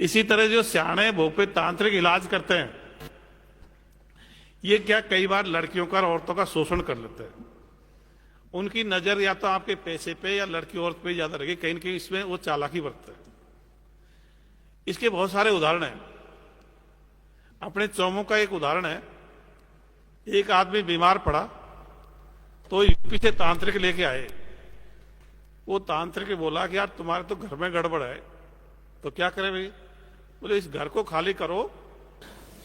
इसी तरह जो सियाणे भोपे तांत्रिक इलाज करते हैं, ये क्या कई बार लड़कियों का और औरतों का शोषण कर लेते हैं। उनकी नजर या तो आपके पैसे पे या लड़की औरत पे ज्यादा रहेगी, कहीं न कहीं इसमें वो चालाकी बरतते हैं। इसके बहुत सारे उदाहरण हैं। अपने चौमों का एक उदाहरण है। एक आदमी बीमार पड़ा तो यूपी से तांत्रिक लेके आए। वो तांत्रिक बोला कि यार तुम्हारे तो घर में गड़बड़ है, तो क्या करें भाई? बोले इस घर को खाली करो।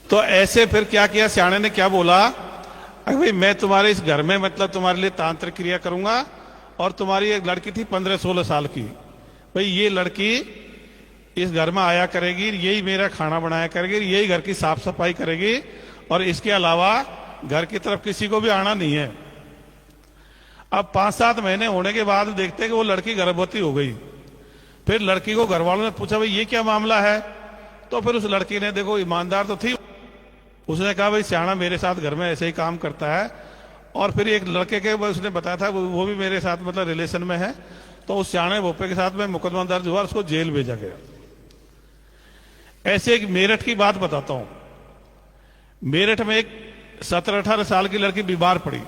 तो ऐसे फिर क्या किया, सियाने ने क्या बोला, अरे भाई मैं तुम्हारे इस घर में मतलब तुम्हारे लिए तांत्रिक क्रिया करूंगा, और तुम्हारी एक लड़की थी 15-16 साल की, भाई ये लड़की इस घर में आया करेगी, यही मेरा खाना बनाया करेगी, यही घर की साफ सफाई करेगी, और इसके अलावा घर की तरफ किसी को भी आना नहीं है। अब 5-7 महीने होने के बाद देखते हैं कि वो लड़की गर्भवती हो गई। फिर लड़की को घर वालों ने पूछा भाई ये क्या मामला है? तो फिर उस लड़की ने, देखो ईमानदार तो थी, उसने कहा भाई सियाना मेरे साथ घर में ऐसे ही काम करता है, और फिर एक लड़के के उसने बताया था वो भी मेरे साथ मतलब रिलेशन में है। तो उस सियाने भोपे के साथ में मुकदमा दर्ज हुआ, उसको जेल भेजा गया। ऐसे एक मेरठ की बात बताता हूं। मेरठ में एक 17-18 साल की लड़की बीमार पड़ी,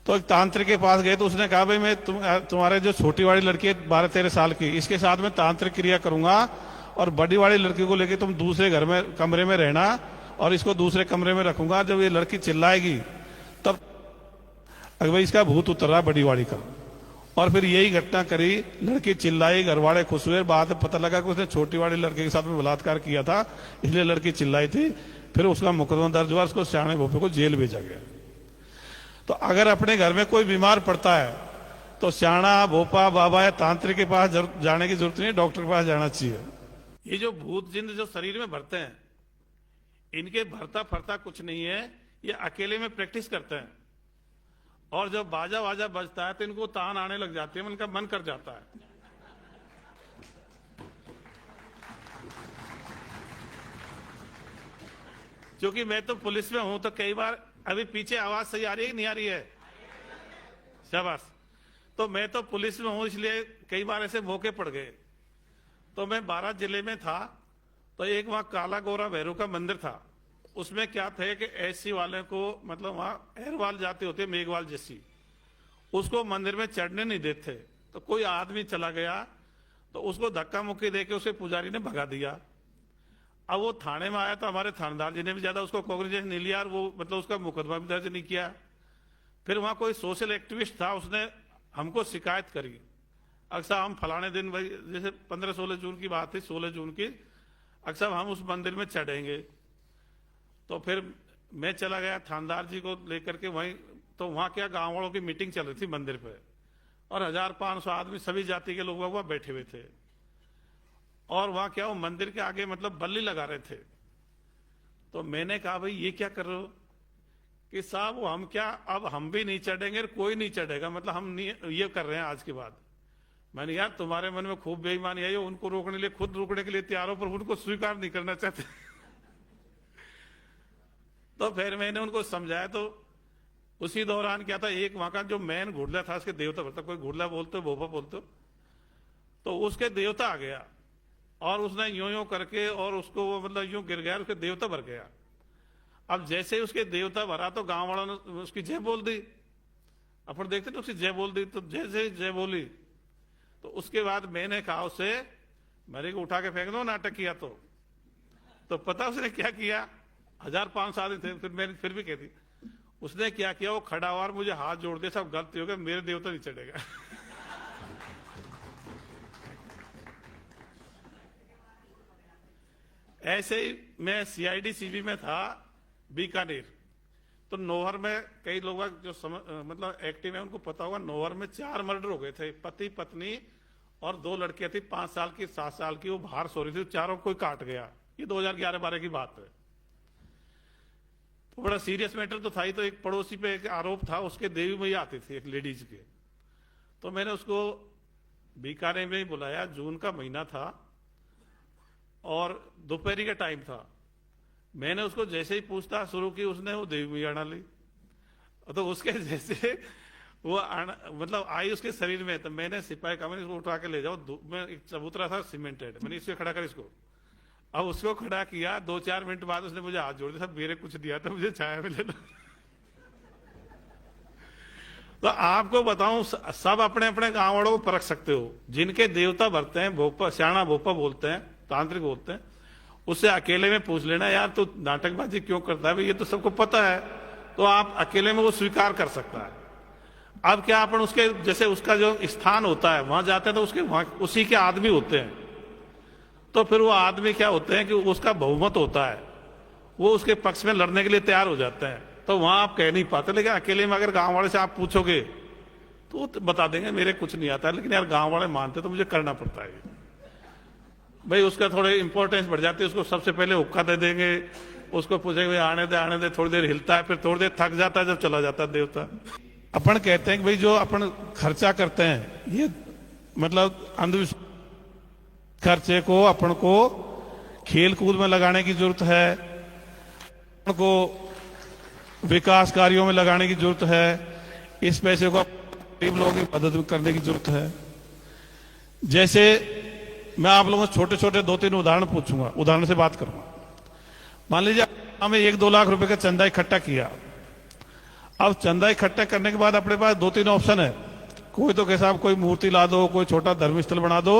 तो एक तांत्रिक के पास गए। तो उसने कहा भाई मैं तुम्हारे जो छोटी वाली लड़की है 12-13 साल की, इसके साथ में तांत्रिक क्रिया करूंगा, और बड़ी वाली लड़की को लेकर तुम दूसरे घर में कमरे में रहना, और इसको दूसरे कमरे में रखूंगा। जब ये लड़की चिल्लाएगी तब अगर भाई इसका भूत उतर रहा बड़ी वाली का। और फिर यही घटना करी, लड़की चिल्लाई, घर वाले खुश हुए। बाद में पता लगा कि उसने छोटी वाली लड़के के साथ में बलात्कार किया था, इसलिए लड़की चिल्लाई थी। फिर उसका मुकदमा दर्ज हुआ, उसको सियाने भोपे को जेल भेजा गया। तो अगर अपने घर में कोई बीमार पड़ता है तो सियाना भोपा बाबा या तांत्रिक के पास जाने की जरूरत नहीं, डॉक्टर के पास जाना चाहिए। ये जो भूत जिन जो शरीर में भरते हैं, इनके भरता फरता कुछ नहीं है, ये अकेले में प्रैक्टिस करते हैं। और जब बाजा वाजा बजता है तो इनको तान आने लग जाती है, इनका मन कर जाता है। क्योंकि मैं तो पुलिस में हूं, तो कई बार, अभी पीछे आवाज सही आ रही है कि नहीं आ रही है? शाबाश। तो मैं तो पुलिस में हूं, इसलिए कई बार ऐसे मौके पड़ गए। तो मैं 12 जिले में था, तो एक वहां काला गोरा भैरव का मंदिर था। उसमें क्या थे कि एससी वाले को मतलब वहां एरवाल जाते होते, मेघवाल जैसी, उसको मंदिर में चढ़ने नहीं देते। तो कोई आदमी चला गया तो उसको धक्का मुक्की देके उसे पुजारी ने भगा दिया। अब वो थाने में आया तो हमारे थानेदार जी ने भी ज्यादा उसको कॉग्निजेंस नहीं लिया, और वो मतलब उसका मुकदमा भी दर्ज नहीं किया। फिर वहां कोई सोशल एक्टिविस्ट था, उसने हमको शिकायत करी, अक्सर हम फलाने दिन, भाई जैसे 15-16 जून की बात थी, 16 जून की, अक्सर हम उस मंदिर में चढ़ेंगे। तो फिर मैं चला गया थानेदार जी को लेकर के वहीं। तो वहां क्या, गांव वालों की मीटिंग चल रही थी मंदिर पे, और 1500 आदमी सभी जाति के लोग वहां बैठे हुए थे। और वहां क्या, वो मंदिर के आगे मतलब बल्ली लगा रहे थे। तो मैंने कहा भाई ये क्या कर रहे हो? कि साहब वो हम क्या, अब हम भी नहीं चढ़ेंगे, कोई नहीं चढ़ेगा, मतलब हम नहीं ये कर रहे हैं आज के बाद। मैंने, यार तुम्हारे मन में खूब बेईमानी है, उनको रोकने के लिए खुद रुकने के लिए तैयार हो, पर उनको स्वीकार नहीं करना चाहते। तो फिर मैंने उनको समझाया। तो उसी दौरान क्या था, एक वहां का जो मेन घुड़ला था, उसके देवता भरता, कोई घुड़ला बोलते भोपा बोलते, तो उसके देवता आ गया, और उसने यूं यूं करके, और उसको वो मतलब यूं गिर गया, उसके देवता भर गया। अब जैसे ही उसके देवता भरा तो गांव वालों ने उसकी जय बोल दी। अपन देखते थे, उसकी जय बोल दी। तो जैसे जय बोली तो उसके बाद मैंने कहा उससे, मेरे को उठा के फेंक दो नाटक किया तो पता उसने क्या किया? 1500 आदमी थे, फिर मैंने फिर भी कहती, उसने क्या किया, वो खड़ा हुआ और मुझे हाथ जोड़ दिया, सब गलती हो गया, मेरे देवता नहीं चढ़ेगा। ऐसे ही मैं सीआईडी सीबी में था बीकानेर। तो नौहर में कई लोग जो मतलब एक्टिव है, उनको पता होगा, नौहर में 4 मर्डर हो गए थे। पति पत्नी और 2 लड़कियां थी, 5 साल की 7 साल की, वो बाहर सो रही थी, चारों कोई काट गया। ये 2011-12 की बात है। तो बड़ा सीरियस मैटर तो था ही। तो एक पड़ोसी पे एक आरोप था, उसके देवी मैया आती थी एक लेडीज के। तो मैंने उसको बीकानेर में ही बुलाया, जून का महीना था और दोपहरी का टाइम था। मैंने उसको जैसे ही पूछताछ शुरू की, उसने वो देवी मैया डाली। तो उसके जैसे वो मतलब आई उसके शरीर में, तो मैंने सिपाही कहा, मैंने इसको उठा के ले जाओ, धूप में एक चबूतरा था सीमेंटेड, मैंने इसको खड़ा कर इसको। अब उसको खड़ा किया, 2-4 मिनट बाद उसने मुझे हाथ जोड़ दिया, सब मेरे कुछ दिया था, मुझे छाया में लेना। तो आपको बताऊं, सब अपने अपने गांव वालों को परख सकते हो। जिनके देवता भरते हैं, भोपा श्याणा भोपा बोलते हैं, तांत्रिक बोलते हैं, उससे अकेले में पूछ लेना, यार तू नाटकबाजी क्यों करता है, भाई ये तो सबको पता है। तो आप अकेले में वो स्वीकार कर सकता है। अब क्या अपन उसके जैसे उसका जो स्थान होता है वहां जाते हैं तो उसके वहां उसी के आदमी होते हैं, तो फिर वो आदमी क्या होते हैं कि उसका बहुमत होता है, वो उसके पक्ष में लड़ने के लिए तैयार हो जाते हैं। तो वहां आप कह नहीं पाते, लेकिन अकेले में अगर गांव वाले से आप पूछोगे तो वो बता देंगे मेरे कुछ नहीं आता है, लेकिन यार गांव वाले मानते तो मुझे करना पड़ता है। भाई उसका थोड़े इंपॉर्टेंस बढ़ जाती है, उसको सबसे पहले हुक्का दे देंगे, उसको पूछेंगे भाई आने दे, थोड़ी देर हिलता है, फिर थोड़ी देर थक जाता है, जब चला जाता है देवता। अपन कहते हैं कि भाई जो अपन खर्चा करते हैं, ये मतलब अंधविश्वास, खर्चे को अपन को खेल कूद में लगाने की जरूरत है, अपन को विकास कार्यों में लगाने की जरूरत है, इस पैसे को गरीब लोगों की मदद करने की जरूरत है। जैसे मैं आप लोगों से छोटे छोटे 2-3 उदाहरण पूछूंगा, उदाहरण से बात करूंगा। मान लीजिए हमें 1-2 लाख रुपए का चंदा इकट्ठा किया। अब चंदा इकट्ठा करने के बाद अपने पास 2-3 ऑप्शन है। कोई तो कहता है कोई मूर्ति ला दो, कोई छोटा धर्मस्थल बना दो,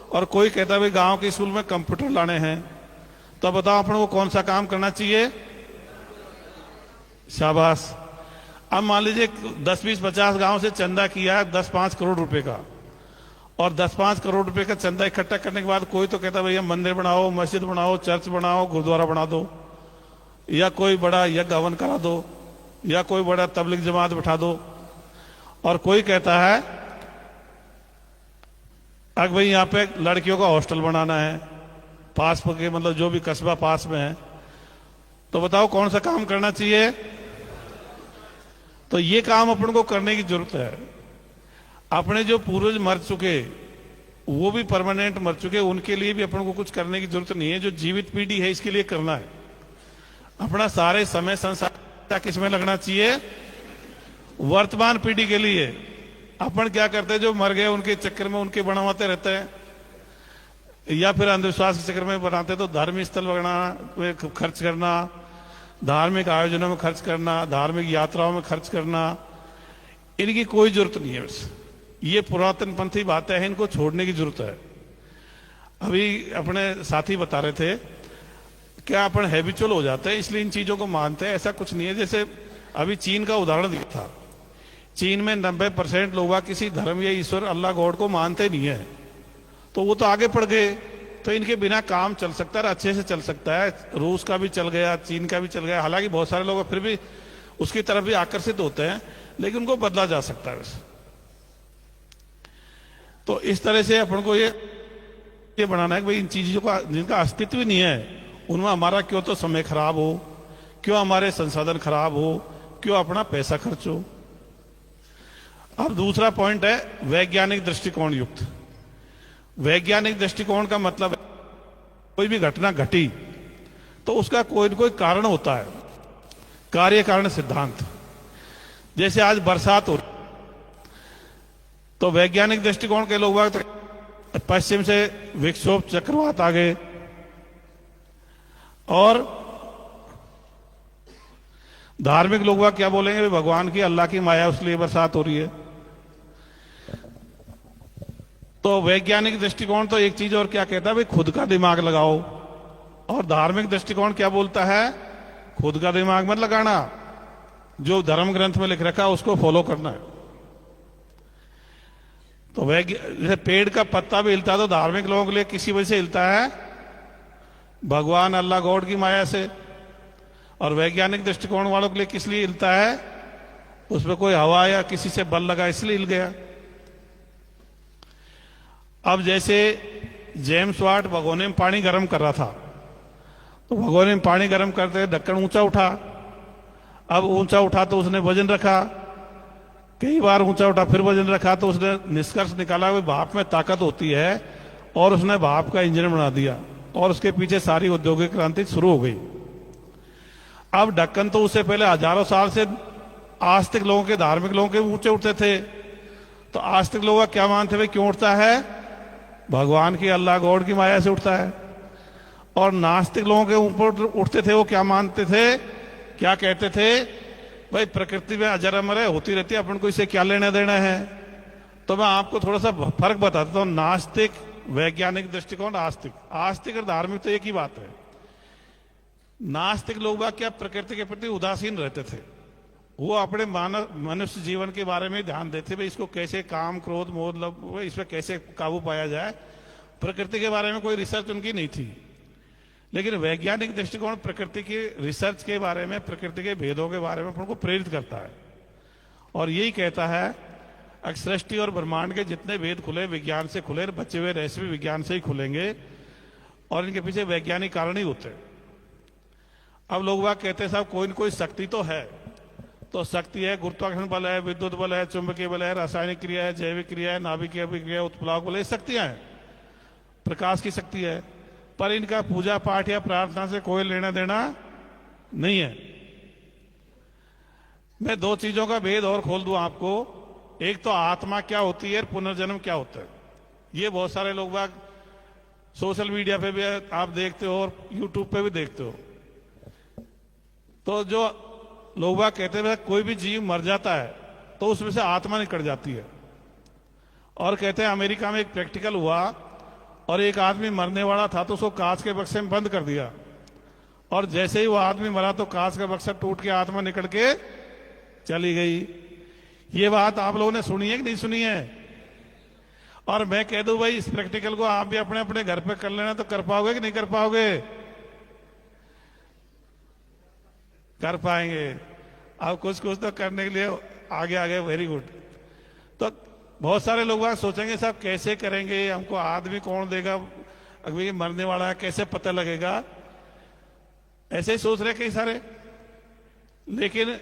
और कोई कहता है भाई गांव के स्कूल में कंप्यूटर लाने हैं। तो बताओ अपन को कौन सा काम करना चाहिए? शाबाश। अब मान लीजिए 10-20-50 गांव से चंदा किया 10-5 करोड़ रुपए का, और 10-5 करोड़ रुपए का चंदा इकट्ठा करने के बाद कोई तो कहता है भैया मंदिर बनाओ, मस्जिद बनाओ, चर्च बनाओ, गुरुद्वारा बना दो, या कोई बड़ा यज्ञ हवन करा दो, या कोई बड़ा तबलीग जमात बिठा दो। और कोई कहता है अगर भाई यहाँ पे लड़कियों का हॉस्टल बनाना है, पास के मतलब जो भी कस्बा पास में है। तो बताओ कौन सा काम करना चाहिए? तो ये काम अपन को करने की जरूरत है। अपने जो पूर्वज मर चुके, वो भी परमानेंट मर चुके, उनके लिए भी अपन को कुछ करने की जरूरत नहीं है। जो जीवित पीढ़ी है इसके लिए करना है। अपना सारे समय संसार किसमें लगना चाहिए? वर्तमान पीढ़ी के लिए। अपन क्या करते हैं, जो मर गए उनके चक्कर में उनके बनवाते रहते हैं, या फिर अंधविश्वास के चक्कर में बनाते। तो धार्मिक स्थल बनाना, खर्च करना, धार्मिक आयोजनों में खर्च करना, धार्मिक यात्राओं में खर्च करना, इनकी कोई जरूरत नहीं है। बस ये पुरातन पंथी बातें हैं, इनको छोड़ने की जरूरत है। अभी अपने साथी बता रहे थे क्या अपन हैबिचुअल हो जाते हैं इसलिए इन चीजों को मानते हैं, ऐसा कुछ नहीं है। जैसे अभी चीन का उदाहरण दिया था, चीन में 90% लोग किसी धर्म या ईश्वर अल्लाह गॉड को मानते नहीं है, तो वो तो आगे बढ़ गए। तो इनके बिना काम चल सकता है, अच्छे से चल सकता है। रूस का भी चल गया, चीन का भी चल गया। हालांकि बहुत सारे लोग फिर भी उसकी तरफ भी आकर्षित होते हैं, लेकिन उनको बदला जा सकता है वैसे। तो इस तरह से अपन को ये बनाना है कि भाई इन चीजों का जिनका अस्तित्व ही नहीं है, उनमें हमारा क्यों तो समय खराब हो, क्यों हमारे संसाधन खराब हो, क्यों अपना पैसा खर्च हो। अब दूसरा पॉइंट है वैज्ञानिक दृष्टिकोण युक्त। वैज्ञानिक दृष्टिकोण का मतलब है कोई भी घटना घटी तो उसका कोई न कोई कारण होता है, कार्य कारण सिद्धांत। जैसे आज बरसात हो, तो वैज्ञानिक दृष्टिकोण के लोग तो पश्चिम से विक्षोभ चक्रवात आ गए, और धार्मिक लोग क्या बोलेंगे, भगवान की अल्लाह की माया उसलिए बरसात हो रही है। तो वैज्ञानिक दृष्टिकोण तो एक चीज और क्या कहता है, भाई खुद का दिमाग लगाओ। और धार्मिक दृष्टिकोण क्या बोलता है, खुद का दिमाग मत लगाना, जो धर्म ग्रंथ में लिख रखा है उसको फॉलो करना है। तो जैसे पेड़ का पत्ता भी हिलता है तो धार्मिक लोगों के लिए किसी वजह से हिलता है, भगवान अल्लाह गॉड की माया से। और वैज्ञानिक दृष्टिकोण वालों के लिए किस लिए हिलता है, उसमें कोई हवा या किसी से बल लगा इसलिए हिल गया। अब जैसे जेम्स वाट भगोने में पानी गर्म कर रहा था, तो भगोने में पानी गर्म करते ढक्कन ऊंचा उठा। अब ऊंचा उठा तो उसने वजन रखा, कई बार ऊंचा उठा फिर वजन रखा, तो उसने निष्कर्ष निकाला कि भाप में ताकत होती है, और उसने भाप का इंजन बना दिया, और उसके पीछे सारी औद्योगिक क्रांति शुरू हो गई। अब ढक्कन तो उससे पहले हजारों साल से आस्तिक लोगों के, धार्मिक लोगों के ऊंचे उठते थे। तो आस्तिक लोग का क्या मानते भाई, क्यों उठता है? भगवान की, अल्लाह गॉड की माया से उठता है। और नास्तिक लोगों के ऊपर उठते थे, वो क्या मानते थे, क्या कहते थे, भाई प्रकृति में अजर अमर है, होती रहती है, अपन को इससे क्या लेना देना है। तो मैं आपको थोड़ा सा फर्क बताता हूं, नास्तिक, वैज्ञानिक दृष्टिकोण, आस्तिक। आस्तिक और धार्मिक तो एक ही बात है। नास्तिक लोग क्या प्रकृति के प्रति उदासीन रहते थे, वो अपने मानव मनुष्य जीवन के बारे में ध्यान देते, भाई इसको कैसे काम, क्रोध, मोह, लोभ, इस पर कैसे काबू पाया जाए। प्रकृति के बारे में कोई रिसर्च उनकी नहीं थी। लेकिन वैज्ञानिक दृष्टिकोण प्रकृति की रिसर्च के बारे में, प्रकृति के भेदों के बारे में उनको प्रेरित करता है और यही कहता है कि सृष्टि और ब्रह्मांड के जितने भेद खुले, विज्ञान से खुले, बचे हुए रहस्य भी विज्ञान से ही खुलेंगे और इनके पीछे वैज्ञानिक कारण ही होते हैं। अब लोग बात कहते हैं साहब कोई न कोई शक्ति तो है, तो शक्ति है, गुरुत्वाकर्षण बल है, विद्युत बल है, चुंबकीय बल है, रासायनिक क्रिया है, जैविक क्रिया है, नाभिकीय अभिक्रिया, उत्प्लावक बल है, शक्तियां हैं, प्रकाश की शक्ति है। पर इनका पूजा पाठ या प्रार्थना से कोई लेना देना नहीं है। मैं दो चीजों का भेद और खोल दूं आपको। एक तो आत्मा क्या होती है, पुनर्जन्म क्या होता है। ये बहुत सारे लोग बाग सोशल मीडिया पे भी आप देखते हो और यूट्यूब पे भी देखते हो। तो जो लोग बाग कहते हैं कोई भी जीव मर जाता है तो उसमें से आत्मा निकल जाती है। और कहते हैं अमेरिका में एक प्रैक्टिकल हुआ और एक आदमी मरने वाला था तो उसको कांच के बक्से में बंद कर दिया और जैसे ही वो आदमी मरा तो कांच का बक्सा टूट के आत्मा निकल के चली गई। ये बात आप लोगों ने सुनी है कि नहीं सुनी है? और मैं कह दूं भाई इस प्रैक्टिकल को आप भी अपने अपने घर पे कर लेना तो कर पाओगे कि नहीं कर पाओगे? कर पाएंगे। अब कुछ कुछ तो करने के लिए आगे आगे, वेरी गुड। तो बहुत सारे लोग बात सोचेंगे साहब कैसे करेंगे, हमको आदमी कौन देगा, अभी मरने वाला है कैसे पता लगेगा, ऐसे ही सोच रहे कई सारे। लेकिन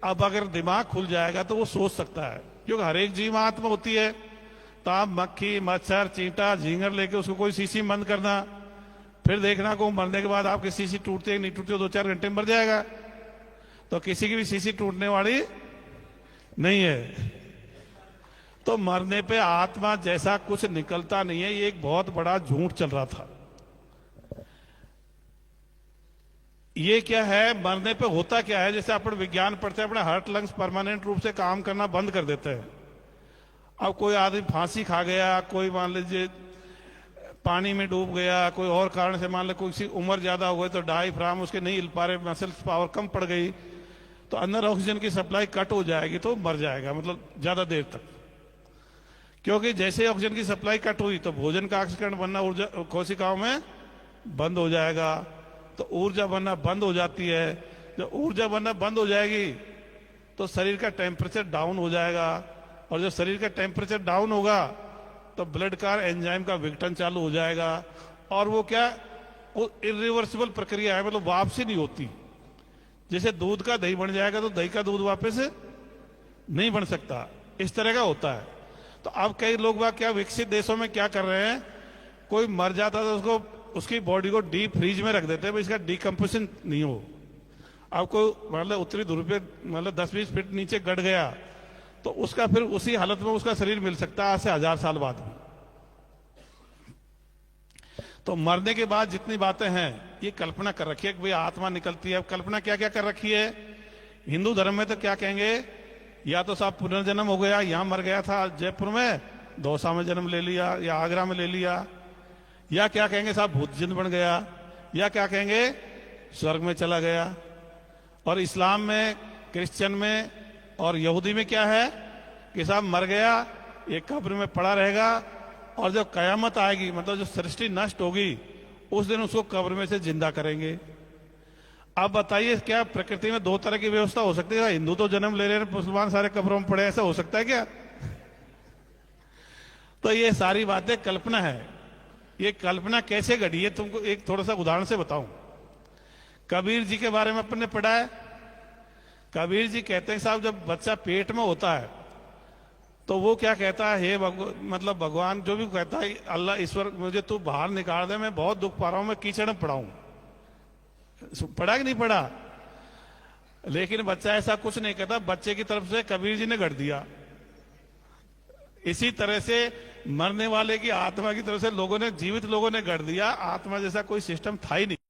अब अगर दिमाग खुल जाएगा तो वो सोच सकता है, क्योंकि हर एक जीव आत्मा होती है। तो आप मक्खी, मच्छर, चींटा, झींगर लेके उसको कोई शीशी बंद करना, फिर देखना को मरने के बाद आपकी शीशी टूटती है नहीं टूटती, 2-4 घंटे में मर जाएगा। तो किसी की भी शीशी टूटने वाली नहीं है। तो मरने पे आत्मा जैसा कुछ निकलता नहीं है, ये एक बहुत बड़ा झूठ चल रहा था। ये क्या है, मरने पे होता क्या है, जैसे अपन विज्ञान पढ़ते हैं, अपने हार्ट लंग्स परमानेंट रूप से काम करना बंद कर देते हैं। अब कोई आदमी फांसी खा गया, कोई मान लीजिए पानी में डूब गया, कोई और कारण से मान लो कोई उम्र ज्यादा हो गई तो डायफ्राम उसके नहीं हिल पा रहे, मसल्स पावर कम पड़ गई, तो अंदर ऑक्सीजन की सप्लाई कट हो जाएगी तो मर जाएगा, मतलब ज्यादा देर तक। क्योंकि जैसे ही ऑक्सीजन की सप्लाई कट हुई तो भोजन का ऑक्सीकरण बनना ऊर्जा कोशिकाओं में बंद हो जाएगा, तो ऊर्जा बनना बंद हो जाती है। जब ऊर्जा बनना बंद हो जाएगी तो शरीर का टेम्परेचर डाउन हो जाएगा, और जब शरीर का टेम्परेचर डाउन होगा तो ब्लड का एंजाइम का विघटन चालू हो जाएगा, और वो क्या, वो इरिवर्सिबल प्रक्रिया है, मतलब वापसी नहीं होती। जैसे दूध का दही बन जाएगा तो दही का दूध वापस नहीं बन सकता, इस तरह का होता है। तो अब कई लोग क्या विकसित देशों में क्या कर रहे हैं, कोई मर जाता तो उसको, उसकी बॉडी को डीप फ्रीज में रख देते हैं, इसका डिकम्पोजिशन नहीं हो। अब कोई मतलब उत्तरी ध्रुव पे मतलब 10-20 फीट नीचे गड़ गया तो उसका फिर उसी हालत में उसका शरीर मिल सकता है आज से 1000 साल बाद। तो मरने के बाद जितनी बातें हैं ये कल्पना कर रखी है कि भाई आत्मा निकलती है। अब कल्पना क्या क्या कर रखी है, हिंदू धर्म में तो क्या कहेंगे, या तो साहब पुनर्जन्म हो गया, यहां मर गया था जयपुर में, दौसा में जन्म ले लिया या आगरा में ले लिया, या क्या कहेंगे साहब भूत जिन बन गया, या क्या कहेंगे स्वर्ग में चला गया। और इस्लाम में, क्रिश्चियन में और यहूदी में क्या है कि साहब मर गया, ये कब्र में पड़ा रहेगा, और जब कयामत आएगी, मतलब जो सृष्टि नष्ट होगी, उस दिन उसको कब्र में से जिंदा करेंगे। आप बताइए क्या प्रकृति में दो तरह की व्यवस्था हो सकती है? हिंदू तो जन्म ले रहे हैं, मुसलमान सारे कब्रों में पड़े, ऐसा हो सकता है क्या? तो ये सारी बातें कल्पना है। ये कल्पना कैसे घटी है, तुमको एक थोड़ा सा उदाहरण से बताऊं। कबीर जी के बारे में अपन ने पढ़ा है। कबीर जी कहते हैं साहब जब बच्चा पेट में होता है तो वो क्या कहता है, हे मतलब भगवान जो भी कहता है, अल्लाह ईश्वर मुझे तू बाहर निकाल दे, मैं बहुत दुख पा रहा हूं, मैं कीचड़ में पड़ा हूं। पढ़ा कि नहीं पढ़ा? लेकिन बच्चा ऐसा कुछ नहीं कहता, बच्चे की तरफ से कबीर जी ने गढ़ दिया। इसी तरह से मरने वाले की आत्मा की तरफ से लोगों ने, जीवित लोगों ने गढ़ दिया। आत्मा जैसा कोई सिस्टम था ही नहीं।